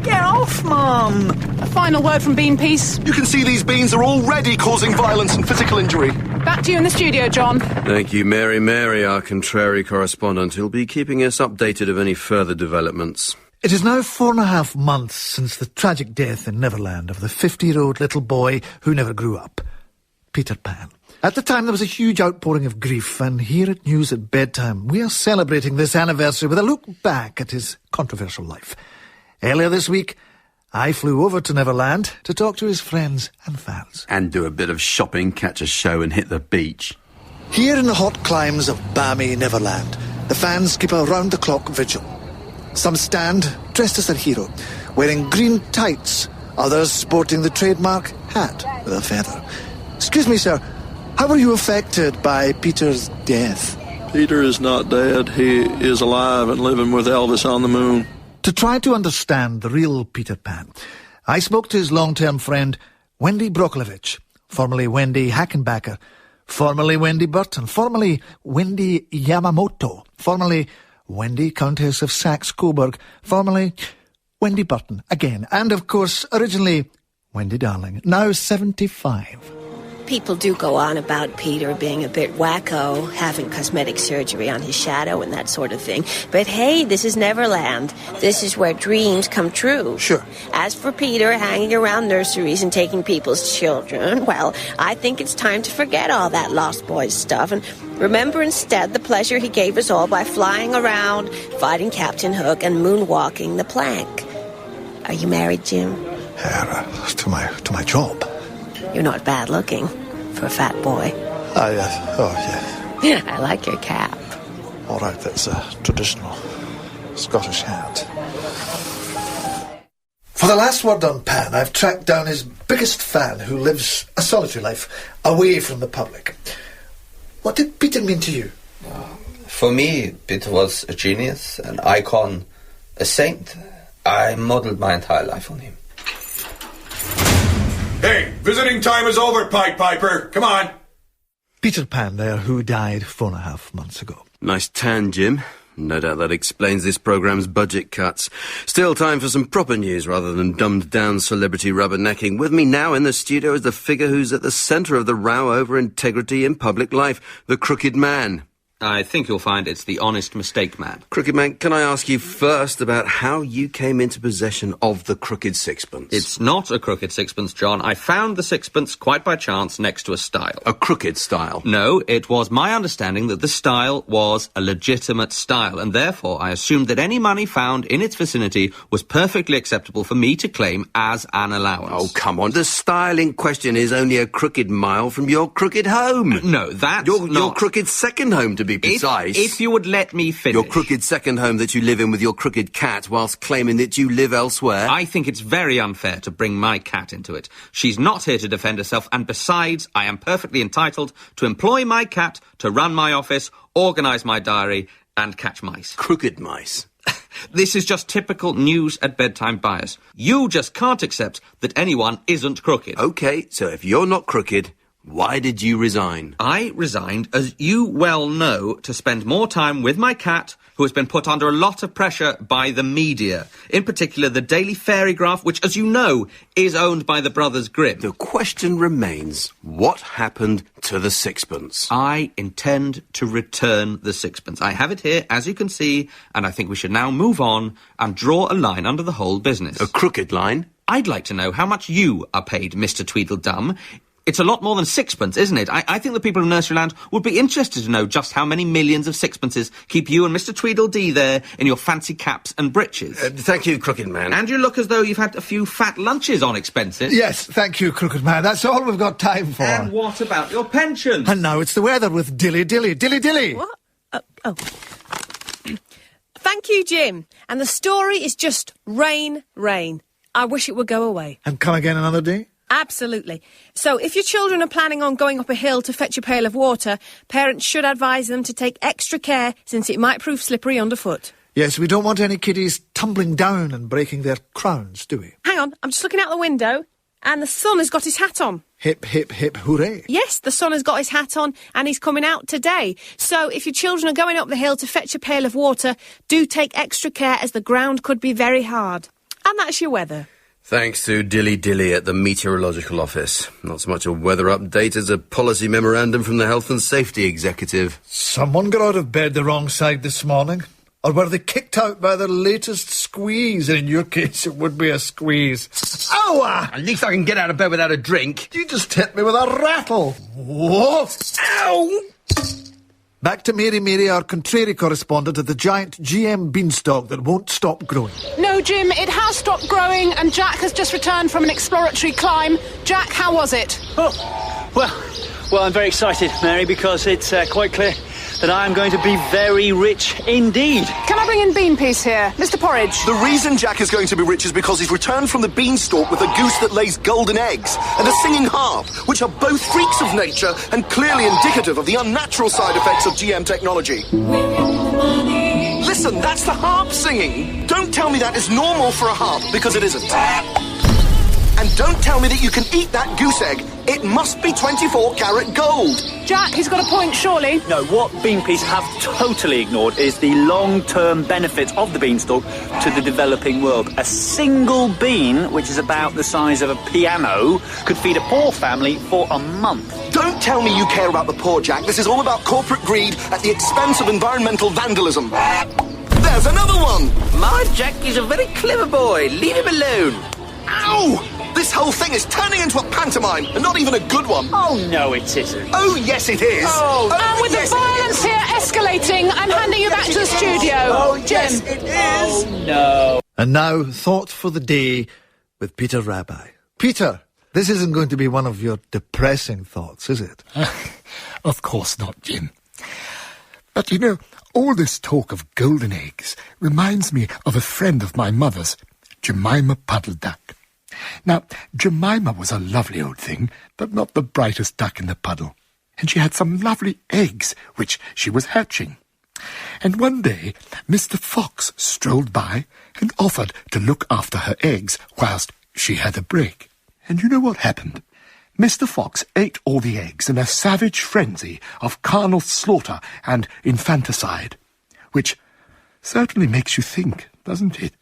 S17: Get off, Mum!
S15: A final word from Bean Peace.
S16: You can see these beans are already causing violence and physical injury.
S15: Back to you in the studio, John.
S13: Thank you, Mary, our contrary correspondent, who'll be keeping us updated of any further developments.
S12: It is now 4.5 months since the tragic death in Neverland of the 50-year-old little boy who never grew up, Peter Pan. At the time, there was a huge outpouring of grief, and here at News at Bedtime, we are celebrating this anniversary with a look back at his controversial life. Earlier this week, I flew over to Neverland to talk to his friends and fans.
S18: And do a bit of shopping, catch a show and hit the beach.
S12: Here in the hot climes of balmy Neverland, the fans keep a round-the-clock vigil. Some stand dressed as a hero, wearing green tights, others sporting the trademark hat with a feather. Excuse me, sir, how were you affected by Peter's death?
S16: Peter is not dead. He is alive and living with Elvis on the moon.
S12: To try to understand the real Peter Pan, I spoke to his long-term friend, Wendy Broklovich, formerly Wendy Hackenbacker, formerly Wendy Burton, formerly Wendy Yamamoto, formerly Wendy Countess of Saxe-Coburg, formerly Wendy Burton again, and of course, originally Wendy Darling, now 75.
S19: People do go on about Peter being a bit wacko, having cosmetic surgery on his shadow and that sort of thing. But hey, this is Neverland. This is where dreams come true.
S12: Sure.
S19: As for Peter hanging around nurseries and taking people's children, well, I think it's time to forget all that Lost Boys stuff and remember instead the pleasure he gave us all by flying around, fighting Captain Hook, and moonwalking the plank. Are you married, Jim?
S12: To my job.
S19: You're not bad looking for a fat boy.
S12: Yeah.
S19: I like your cap.
S12: All right, that's a traditional Scottish hat. For the last word on Pan, I've tracked down his biggest fan who lives a solitary life away from the public. What did Peter mean to you?
S20: For me, Peter was a genius, an icon, a saint. I modelled my entire life on him.
S21: Hey, visiting time is over, Pied Piper. Come on.
S12: Peter Pan there, who died 4.5 months ago.
S13: Nice tan, Jim. No doubt that explains this programme's budget cuts. Still time for some proper news rather than dumbed-down celebrity rubbernecking. With me now in the studio is the figure who's at the centre of the row over integrity in public life, the Crooked Man.
S14: I think you'll find it's the honest mistake man.
S13: Crooked Man, can I ask you first about how you came into possession of the crooked sixpence?
S14: It's not a crooked sixpence, John. I found the sixpence quite by chance next to a stile.
S13: A crooked stile?
S14: No, it was my understanding that the stile was a legitimate stile, and therefore I assumed that any money found in its vicinity was perfectly acceptable for me to claim as an allowance.
S13: Oh, come on. The stile in question is only a crooked mile from your crooked home.
S14: No, that's
S13: your crooked second home, to be precise.
S14: If you would let me finish.
S13: Your crooked second home that you live in with your crooked cat whilst claiming that you live elsewhere.
S14: I think it's very unfair to bring my cat into it. She's not here to defend herself, and besides, I am perfectly entitled to employ my cat to run my office, organise my diary, and catch mice.
S13: Crooked mice?
S14: This is just typical News at Bedtime bias. You just can't accept that anyone isn't crooked.
S13: OK, so if you're not crooked, Why did you resign?
S14: I resigned, as you well know, to spend more time with my cat, who has been put under a lot of pressure by the media. In particular, the Daily Fairygraph, which, as you know, is owned by the Brothers Grimm.
S13: The question remains, what happened to the sixpence?
S14: I intend to return the sixpence. I have it here, as you can see, and I think we should now move on and draw a line under the whole business.
S13: A crooked line?
S14: I'd like to know how much you are paid, Mr. Tweedledum. It's a lot more than sixpence, isn't it? I think the people of Nurseryland would be interested to know just how many millions of sixpences keep you and Mr. Tweedledee there in your fancy caps and breeches.
S13: Thank you, Crooked Man.
S14: And you look as though you've had a few fat lunches on expenses.
S12: Yes, thank you, Crooked Man. That's all we've got time for.
S14: And what about your pension?
S12: And now it's the weather with Dilly Dilly. Dilly Dilly!
S1: What? Oh. Thank you, Jim. And the story is just rain, rain. I wish it would go away.
S12: And come again another day?
S1: Absolutely. So if your children are planning on going up a hill to fetch a pail of water, parents should advise them to take extra care since it might prove slippery underfoot.
S12: Yes, we don't want any kiddies tumbling down and breaking their crowns, do we?
S1: Hang on, I'm just looking out the window and the sun has got his hat on.
S12: Hip, hip, hip, hooray.
S1: Yes, the sun has got his hat on and he's coming out today. So if your children are going up the hill to fetch a pail of water, do take extra care as the ground could be very hard. And that's your weather.
S13: Thanks to Dilly Dilly at the Meteorological Office. Not so much a weather update as a policy memorandum from the Health and Safety Executive.
S12: Someone got out of bed the wrong side this morning. Or were they kicked out by their latest squeeze? And in your case, it would be a squeeze. Ow!
S13: At least I can get out of bed without a drink.
S12: You just hit me with a rattle. Whoa!
S13: Ow!
S12: Back to Mary, our contrary correspondent at the giant GM beanstalk that won't stop growing.
S15: No, Jim, it has stopped growing and Jack has just returned from an exploratory climb. Jack, how was it?
S17: Oh, well, I'm very excited, Mary, because it's quite clear that I'm going to be very rich indeed.
S15: Can I bring in Bean Piece here? Mr. Porridge.
S16: The reason Jack is going to be rich is because he's returned from the beanstalk with a goose that lays golden eggs and a singing harp, which are both freaks of nature and clearly indicative of the unnatural side effects of GM technology. Listen, that's the harp singing. Don't tell me that is normal for a harp, because it isn't. And don't tell me that you can eat that goose egg. It must be 24-karat gold.
S15: Jack, he's got a point, surely.
S17: No, what Bean Piece have totally ignored is the long-term benefits of the beanstalk to the developing world. A single bean, which is about the size of a piano, could feed a poor family for a month.
S16: Don't tell me you care about the poor, Jack. This is all about corporate greed at the expense of environmental vandalism. There's another one!
S7: My Jack is a very clever boy. Leave him alone.
S16: Ow! This whole thing is turning into a pantomime, and not even a good one.
S17: Oh, no, it isn't.
S16: Oh, yes, it is.
S15: And with the violence here escalating, I'm handing you back to the studio.
S16: Oh,
S15: Jim.
S16: yes, it is.
S17: Oh, no.
S12: And now, thought for the day with Peter Rabbi. Peter, this isn't going to be one of your depressing thoughts, is it?
S22: Of course not, Jim. But, you know, all this talk of golden eggs reminds me of a friend of my mother's, Jemima Puddle Duck. Now, Jemima was a lovely old thing, but not the brightest duck in the puddle. And she had some lovely eggs, which she was hatching. And one day, Mr. Fox strolled by and offered to look after her eggs whilst she had a break. And you know what happened? Mr. Fox ate all the eggs in a savage frenzy of carnal slaughter and infanticide, which certainly makes you think, doesn't it?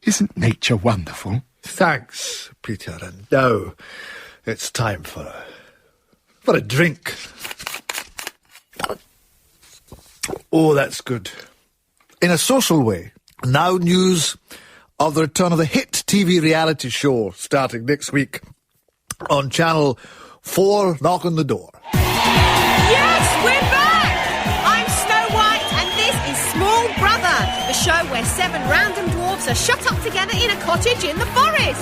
S22: Isn't nature wonderful?
S12: Thanks, Peter, and now it's time for a drink. Oh, that's good. In a social way, now news of the return of the hit TV reality show starting next week on Channel 4, Knock on the Door.
S23: Yes, we're back! I'm Snow White and this is Small Brother, the show where 7 random dwarfs are shut up together in a cottage in the forest.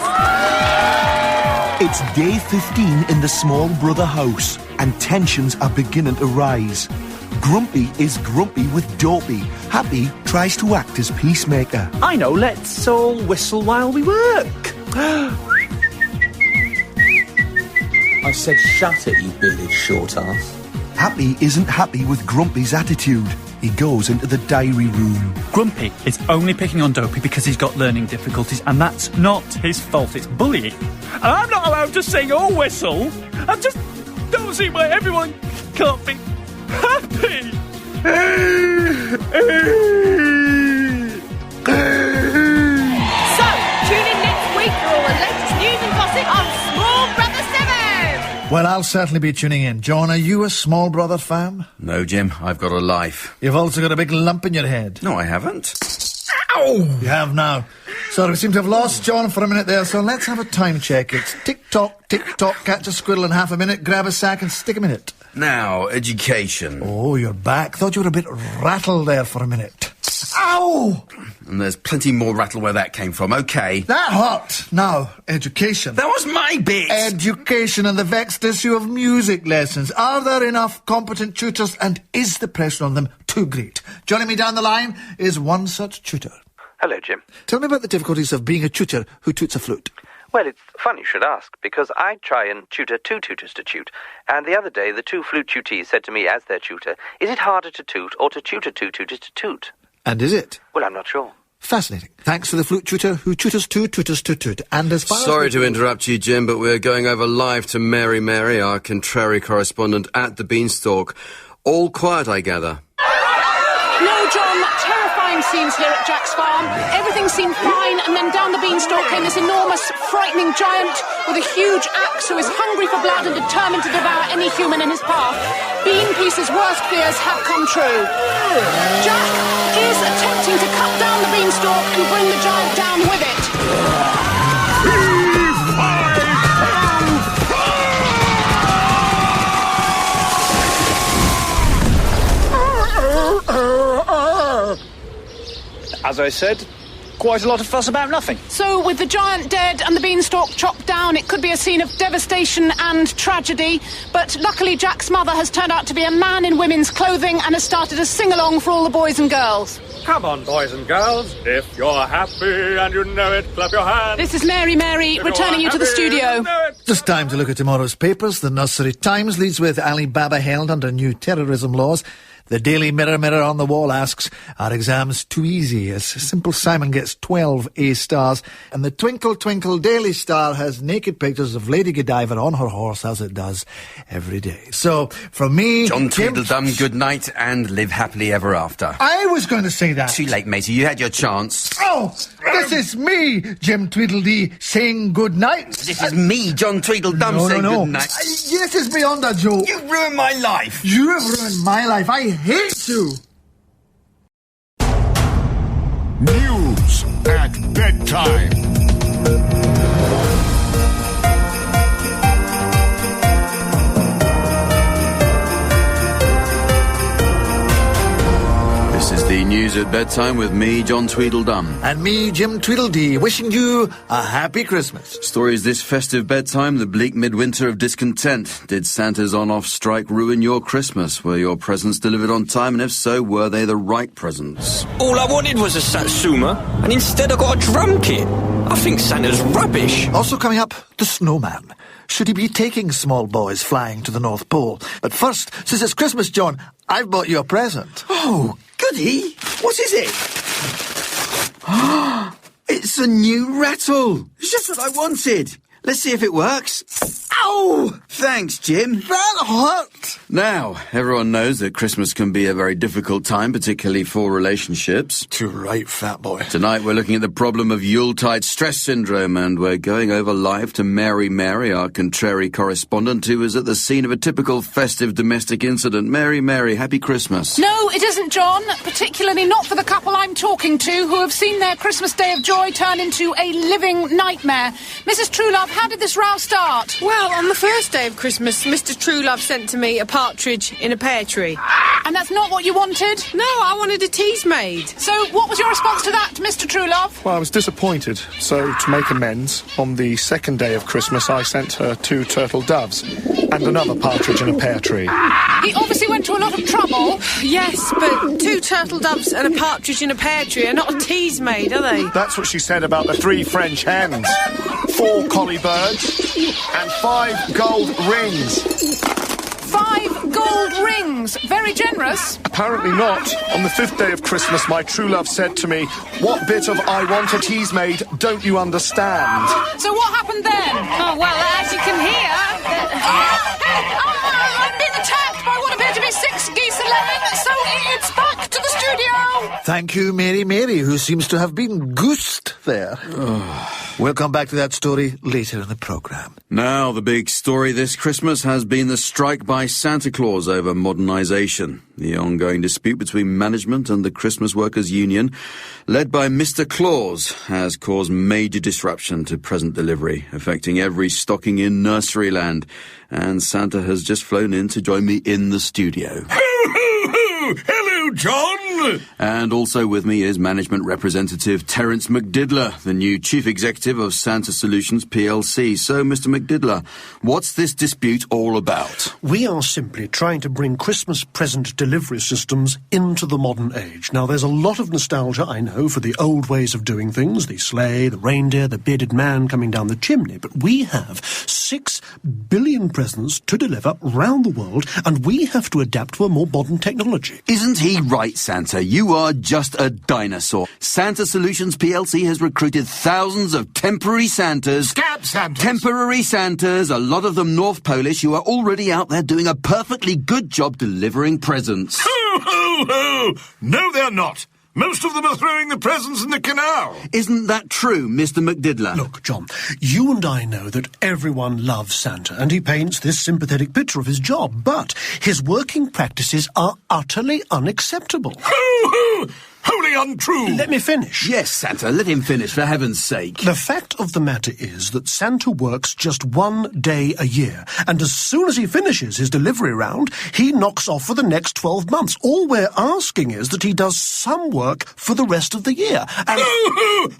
S24: It's day 15 in the Small Brother house and tensions are beginning to rise. Grumpy is grumpy with Dopey. Happy tries to act as peacemaker.
S17: I know, let's all whistle while we work.
S20: I said shut it, you bearded short ass.
S24: Happy isn't happy with Grumpy's attitude. He goes into the diary room.
S17: Grumpy is only picking on Dopey because he's got learning difficulties, and that's not his fault, it's bullying. And I'm not allowed to sing or whistle. I'm just
S8: can't see why everyone can't be happy.
S23: So, tune in next week for all the latest news and gossip on Small Brother 7.
S12: Well, I'll certainly be tuning in. John, are you a Small Brother fan?
S18: No, Jim, I've got a life.
S12: You've also got a big lump in your head.
S18: No, I haven't.
S12: Ow! You have now. Sorry, we seem to have lost John for a minute there, so let's have a time check. It's tick-tock, catch a squirrel in half a minute, grab a sack and stick him in it.
S18: Now, education.
S12: Oh, you're back. Thought you were a bit rattled there for a minute. Ow!
S18: And there's plenty more rattle where that came from, OK?
S12: That hurt. Now, education.
S18: That was my bit!
S12: Education and the vexed issue of music lessons. Are there enough competent tutors, and is the pressure on them too great? Joining me down the line is one such tutor.
S9: Hello, Jim.
S12: Tell me about the difficulties of being a tutor who toots a flute.
S9: Well, it's funny you should ask, because I try and tutor 2 tutors to toot, and the other day the 2 flute tutees said to me as their tutor, is it harder to toot or to tutor 2 tutors to toot?
S12: And is it?
S9: Well, I'm not sure.
S12: Fascinating. Thanks for the flute tutor who tutors 2 tutors to toot. And as far
S13: Sorry
S12: as...
S13: to interrupt you, Jim, but we're going over live to Mary Mary, our contrary correspondent at the Beanstalk. All quiet, I gather.
S15: No, John, terrifying scenes here at Jack's farm. Everything seemed fine, and then down the beanstalk came this enormous, frightening giant with a huge axe who is hungry for blood and determined to devour any human in his path. Bean Piece's worst fears have come true. Jack is attempting to cut down the beanstalk and bring the giant down with it.
S17: As I said, quite a lot of fuss about nothing.
S15: So, with the giant dead and the beanstalk chopped down, it could be a scene of devastation and tragedy. But luckily, Jack's mother has turned out to be a man in women's clothing and has started a sing-along for all the boys and girls.
S8: Come on, boys and girls. If you're happy and you know it, clap your hands.
S15: This is Mary Mary, returning you to the studio.
S12: Just time to look at tomorrow's papers. The Nursery Times leads with Alibaba held under new terrorism laws. The Daily Mirror on the wall asks, are exams too easy? As Simple Simon gets 12 A stars. And the Twinkle Twinkle Daily Star has naked pictures of Lady Godiva on her horse, as it does every day. So, from me...
S18: John Tweedledum, good night and live happily ever after.
S12: I was going to say that.
S18: Too late, matey. You had your chance.
S12: Oh, this is me, Jim Tweedledee, saying good night.
S18: This is me, John Tweedledum, saying good night.
S12: This is beyond a joke.
S18: You ruined my life.
S12: You have ruined my life. I hate you.
S22: News at bedtime.
S18: This is the news at bedtime with me, John Tweedledum.
S12: And me, Jim Tweedledee, wishing you a happy Christmas.
S18: Stories this festive bedtime, the bleak midwinter of discontent. Did Santa's on-off strike ruin your Christmas? Were your presents delivered on time? And if so, were they the right presents?
S10: All I wanted was a Satsuma, and instead I got a drum kit. I think Santa's rubbish.
S12: Also coming up, the snowman. Should he be taking small boys flying to the North Pole? But first, since it's Christmas, John, I've bought you a present.
S18: Oh, goody. What is it? It's a new rattle. It's just what I wanted. Let's see if it works. Ow! Thanks, Jim.
S12: That hurt.
S18: Now, everyone knows that Christmas can be a very difficult time, particularly for relationships.
S12: Too right, fat boy.
S18: Tonight we're looking at the problem of Yuletide stress syndrome, and we're going over live to Mary Mary, our contrary correspondent, who is at the scene of a typical festive domestic incident. Mary Mary, happy Christmas.
S15: No, it isn't, John. Particularly not for the couple I'm talking to, who have seen their Christmas day of joy turn into a living nightmare. Mrs. Truelove, how did this row start?
S1: Well, on the first day of Christmas, Mr. Truelove sent to me a partridge in a pear tree.
S15: And that's not what you wanted?
S1: No, I wanted a tease made.
S15: So what was your response to that, Mr. Truelove?
S16: Well, I was disappointed, so to make amends, on the second day of Christmas I sent her 2 turtle doves and another partridge in a pear tree.
S15: He obviously went to a lot of trouble.
S1: Yes, but 2 turtle doves and a partridge in a pear tree are not a tease made, are they?
S16: That's what she said about the 3 French hens, 4 collie birds and 5 gold rings.
S15: 5 gold rings. Very generous.
S16: Apparently not. On the 5th day of Christmas, my true love said to me, "What bit of I want a tease made don't you understand?"
S15: So what happened then?
S1: Oh, well, as you can hear...
S12: Thank you, Mary, who seems to have been goosed there. We'll come back to that story later in the programme.
S18: Now, the big story this Christmas has been the strike by Santa Claus over modernisation. The ongoing dispute between management and the Christmas Workers' Union, led by Mr. Claus, has caused major disruption to present delivery, affecting every stocking in Nurseryland. And Santa has just flown in to join me in the studio.
S21: Hello, John!
S18: And also with me is management representative Terence McDiddler, the new chief executive of Santa Solutions plc. So, Mr. McDiddler, what's this dispute all about?
S4: We are simply trying to bring Christmas present delivery systems into the modern age. Now, there's a lot of nostalgia, I know, for the old ways of doing things, the sleigh, the reindeer, the bearded man coming down the chimney, but we have 6 billion presents to deliver round the world, and we have to adapt to a more modern technology.
S18: Isn't he right, Santa? You are just a dinosaur. Santa Solutions plc has recruited thousands of temporary Santas.
S21: Scab Santas.
S18: Temporary Santas, a lot of them North Polish, who are already out there doing a perfectly good job delivering presents.
S21: Ho, ho, ho! No, they're not. Most of them are throwing the presents in the canal.
S18: Isn't that true, Mr. McDiddler?
S4: Look, John, you and I know that everyone loves Santa, and he paints this sympathetic picture of his job, but his working practices are utterly unacceptable.
S21: Ho, ho! Wholly untrue.
S4: Let me finish.
S18: Yes, Santa, let him finish, for heaven's sake.
S4: The fact of the matter is that Santa works just 1 day a year, and as soon as he finishes his delivery round, he knocks off for the next 12 months. All we're asking is that he does some work for the rest of the year. And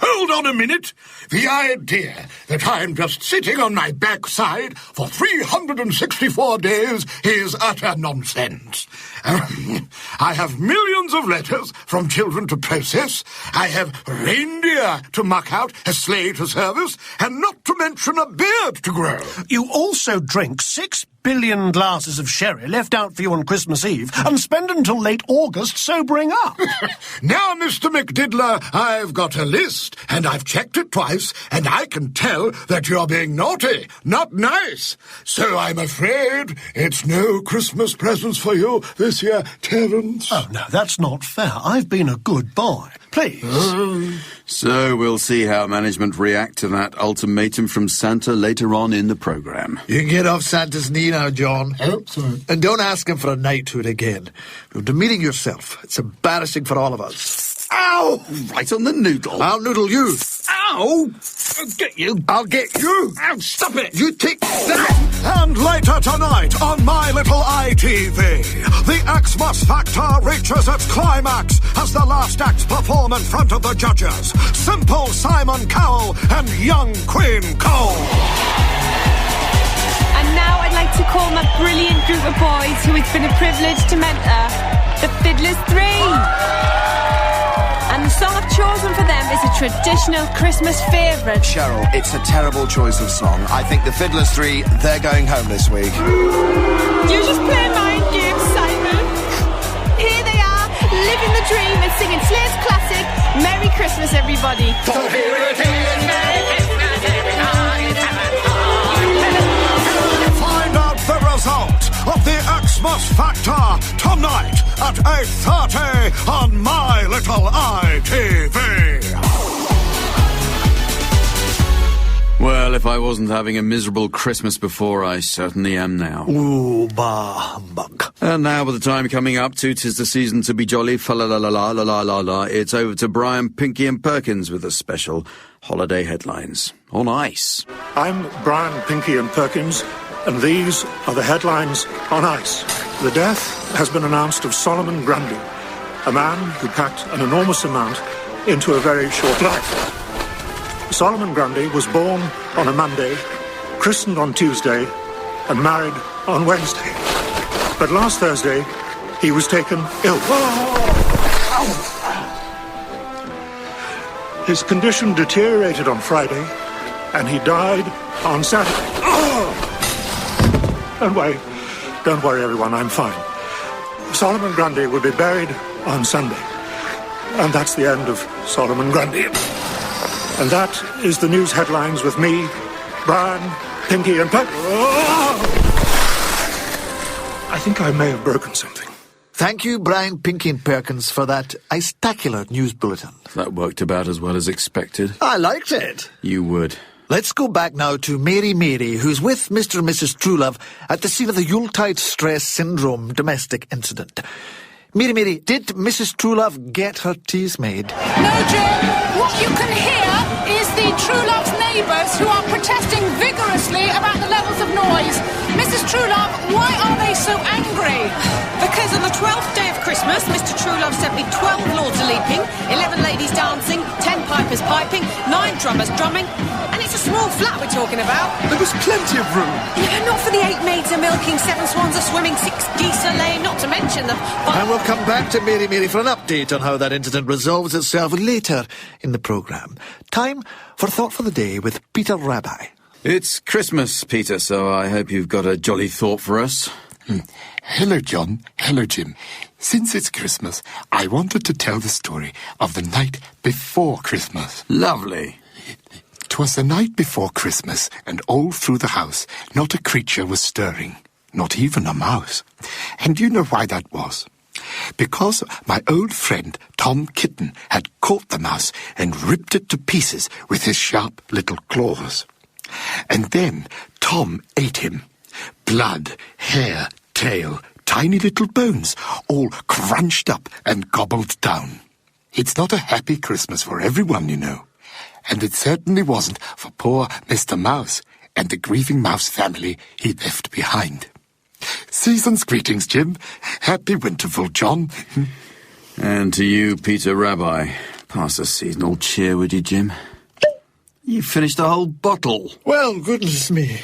S21: Hold on a minute. The idea that I'm just sitting on my backside for 364 days is utter nonsense. I have millions of letters from children to process. I have reindeer to muck out, a sleigh to service, and not to mention a beard to grow.
S4: You also drink 6 billion glasses of sherry left out for you on Christmas Eve and spend until late August sobering up.
S21: Now, Mr. McDiddler, I've got a list, and I've checked it twice, and I can tell that you're being naughty, not nice. So I'm afraid it's no Christmas presents for you this year, Terence.
S4: Oh, no, that's not fair. I've been a good boy. Please.
S18: So we'll see how management react to that ultimatum from Santa later on in the programme.
S12: You can get off Santa's knee now, John.
S21: Oh, sorry.
S12: And don't ask him for a knighthood again. You're demeaning yourself. It's embarrassing for all of us.
S18: Ow! Right on the noodle.
S12: I'll noodle you.
S18: Ow! I'll get you.
S12: I'll get you.
S18: Ow, stop it.
S12: You take that.
S21: And later tonight on My Little ITV, the Xmas Factor reaches its climax as the last acts perform in front of the judges. Simple Simon Cowell and young Queen Cole.
S23: And now I'd like to call my brilliant group of boys who it's been a privilege to mentor, the Fiddlers 3. And the song I've chosen for them is a traditional Christmas favourite.
S5: Cheryl, it's a terrible choice of song. I think the Fiddlers 3, they're going home this week.
S23: You just play mind games, Simon. Here they are, living the dream and singing Slay's classic, Merry Christmas, everybody.
S21: So here it is, Merry Christmas, everybody. Find out the result of the Xmas Factor tonight at 8:30 on My Little ITV.
S18: Well, if I wasn't having a miserable Christmas before, I certainly am now.
S12: Ooh, bah, humbug.
S18: And now, with the time coming up to 'tis the season to be jolly, fa-la-la-la-la-la-la-la, it's over to Brian, Pinky and Perkins with the special holiday headlines on ice.
S6: I'm Brian, Pinky and Perkins, and these are the headlines on ice. The death has been announced of Solomon Grundy, a man who packed an enormous amount into a very short life. Solomon Grundy was born on a Monday, christened on Tuesday, and married on Wednesday. But last Thursday, he was taken ill. His condition deteriorated on Friday, and he died on Saturday. Don't worry, everyone, I'm fine. Solomon Grundy will be buried on Sunday. And that's the end of Solomon Grundy. And that is the news headlines with me, Brian, Pinky and Perkins. I think I may have broken something.
S12: Thank you, Brian, Pinky and Perkins, for that spectacular news bulletin.
S18: That worked about as well as expected.
S12: I liked it.
S18: You would.
S12: Let's go back now to Mary, who's with Mr. and Mrs. Truelove at the scene of the Yuletide Stress Syndrome domestic incident. Mary, did Mrs. Truelove get her teas made?
S15: No, Jim. What you can hear is the Truelove's neighbours who are protesting vigorously about the levels of noise. Mrs. Truelove, why are they so angry?
S23: Because on the 12th day of Christmas, Mr. Truelove sent me 12 lords a-leaping, 11 ladies dancing, 10 pipers piping, 9 drummers drumming, and it's a small flat we're talking about.
S21: There was plenty of room.
S23: Yeah, not for the 8 maids a-milking, 7 swans a-swimming, 6 geese a-laying, not to mention the...
S12: And we'll come back to Mary for an update on how that incident resolves itself later in the programme. Time for Thought for the Day with Peter Rabbi.
S18: It's Christmas, Peter, so I hope you've got a jolly thought for us.
S22: Hello, John. Hello, Jim. Since it's Christmas, I wanted to tell the story of the night before Christmas.
S18: Lovely.
S22: 'Twas the night before Christmas, and all through the house not a creature was stirring, not even a mouse. And you know why that was? Because my old friend Tom Kitten had caught the mouse and ripped it to pieces with his sharp little claws. And then Tom ate him. Blood, hair, tail, tiny little bones, all crunched up and gobbled down. It's not a happy Christmas for everyone, you know. And it certainly wasn't for poor Mr. Mouse and the grieving mouse family he left behind. Season's greetings, Jim. Happy Winterful, John.
S18: And to you, Peter Rabbi. Pass the seasonal cheer, would you, Jim? You finished the whole bottle.
S12: Well, goodness me.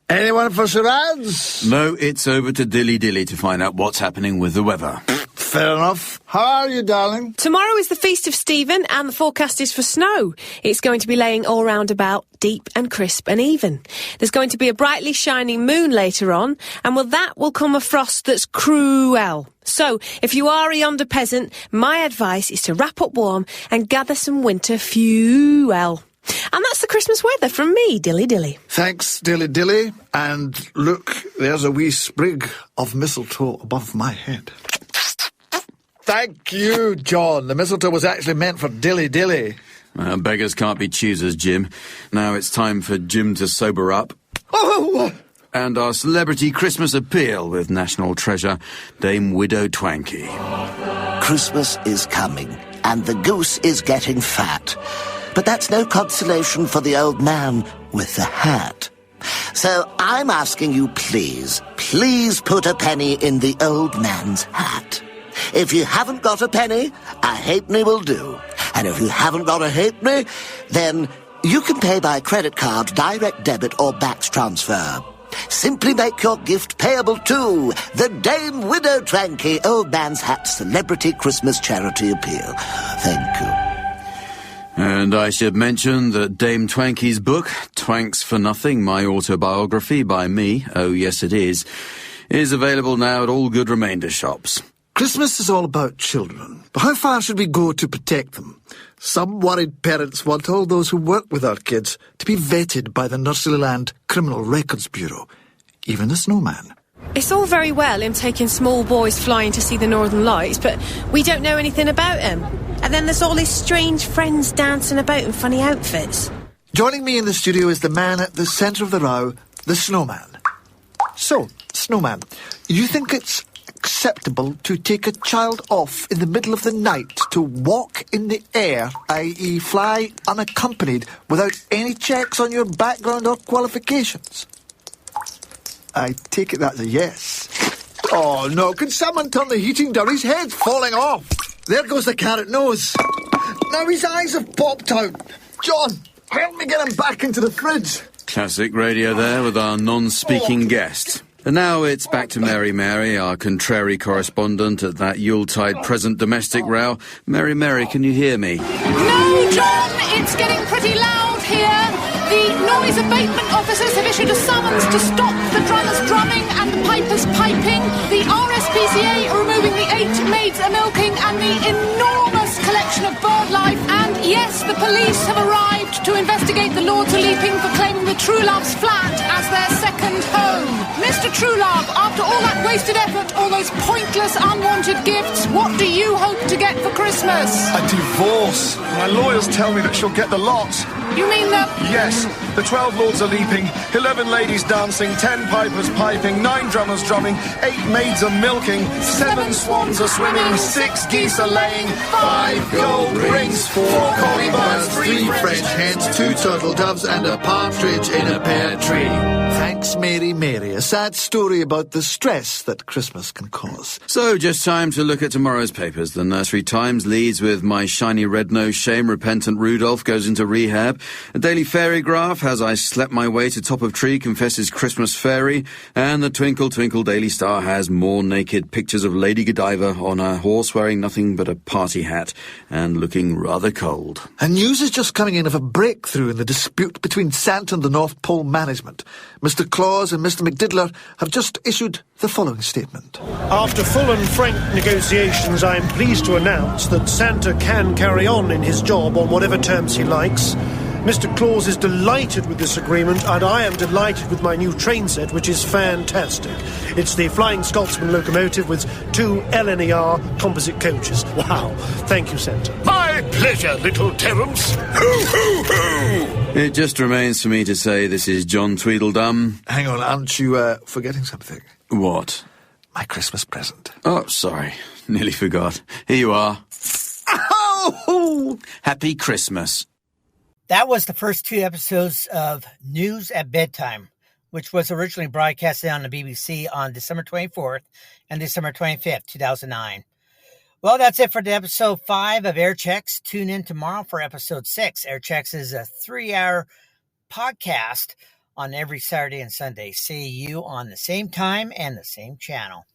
S12: Anyone for charades?
S18: No, it's over to Dilly to find out what's happening with the weather.
S12: Fair enough. How are you, darling?
S1: Tomorrow is the Feast of Stephen and the forecast is for snow. It's going to be laying all round about, deep and crisp and even. There's going to be a brightly shining moon later on, and with that will come a frost that's cruel. So, if you are a yonder peasant, my advice is to wrap up warm and gather some winter fuel. And that's the Christmas weather from me, Dilly.
S12: Thanks, Dilly. And look, there's a wee sprig of mistletoe above my head. Thank you, John. The mistletoe was actually meant for Dilly.
S18: Beggars can't be choosers, Jim. Now it's time for Jim to sober up.
S12: Oh!
S18: And our celebrity Christmas appeal with national treasure, Dame Widow Twankey.
S2: Christmas is coming, and the goose is getting fat. But that's no consolation for the old man with the hat. So I'm asking you, please put a penny in the old man's hat. If you haven't got a penny, a halfpenny will do. And if you haven't got a halfpenny, then you can pay by credit card, direct debit or back transfer. Simply make your gift payable to the Dame Widow Twankey Old Man's Hat Celebrity Christmas Charity Appeal. Thank you.
S18: And I should mention that Dame Twankey's book, Twanks for Nothing, My Autobiography by me, oh yes it is available now at all good remainder shops.
S12: Christmas is all about children, but how far should we go to protect them? Some worried parents want all those who work with our kids to be vetted by the Nurseryland Criminal Records Bureau, even the snowman.
S1: It's all very well him taking small boys flying to see the Northern Lights, but we don't know anything about him. And then there's all his strange friends dancing about in funny outfits.
S12: Joining me in the studio is the man at the centre of the row, the snowman. So, snowman, you think it's acceptable to take a child off in the middle of the night to walk in the air, i.e. fly unaccompanied, without any checks on your background or qualifications? I take it that's a yes. Oh, no, can someone turn the heating down? His head's falling off. There goes the carrot nose. Now his eyes have popped out. John, help me get him back into the fridge.
S18: Classic radio there with our non-speaking guest. And now it's back to Mary, our contrary correspondent at that Yuletide present domestic row. Mary, can you hear me?
S15: No, John, it's getting pretty loud here. The noise abatement officers have issued a summons to stop the drummers drumming and the pipers piping. The RSPCA are removing the 8 maids a-milking and the enormous collection of bird life. And Yes, the police have arrived to investigate the Lords of Leaping for claiming the True Love's flat as their second home. Mr. True Love, after all that wasted effort, all those pointless, unwanted gifts, what do you hope to get for Christmas?
S16: A divorce. My lawyers tell me that she'll get the lot.
S15: You mean the...
S16: Yes, the 12 lords are leaping, 11 ladies dancing, 10 pipers piping, 9 drummers drumming, 8 maids are milking, 7 swans are swimming, 6 geese are laying, 5 gold rings, 4 collie birds, 3 French hens, 2 turtle doves, and a partridge in a pear tree.
S12: Thanks, Mary Mary. A sad story about the stress that Christmas can cause.
S18: So, just time to look at tomorrow's papers. The Nursery Times leads with My Shiny Red-Nosed Shame Repentant Rudolph Goes into Rehab. A Daily Fairy Graph has I Slept My Way to Top of Tree Confesses Christmas Fairy. And the Twinkle Twinkle Daily Star has more naked pictures of Lady Godiva on a horse wearing nothing but a party hat and looking rather cold.
S12: And news is just coming in of a breakthrough in the dispute between Santa and the North Pole management. Mr. Claus and Mr. McDiddler have just issued the following statement.
S4: After full and frank negotiations, I am pleased to announce that Santa can carry on in his job on whatever terms he likes. Mr. Claus is delighted with this agreement, and I am delighted with my new train set, which is fantastic. It's the Flying Scotsman locomotive with 2 LNER composite coaches. Wow. Thank you, Santa.
S21: My pleasure, little Terence. Hoo, hoo, hoo!
S18: It just remains for me to say this is John Tweedledum.
S12: Hang on, aren't you forgetting something?
S18: What?
S12: My Christmas present.
S18: Oh, sorry. Nearly forgot. Here you are. Oh! Happy Christmas.
S3: That was the first 2 episodes of News at Bedtime, which was originally broadcasted on the BBC on December 24th and December 25th, 2009. Well, that's it for the episode 5 of Air Checks. Tune in tomorrow for episode 6. Air Checks is a 3-hour podcast on every Saturday and Sunday. See you on the same time and the same channel.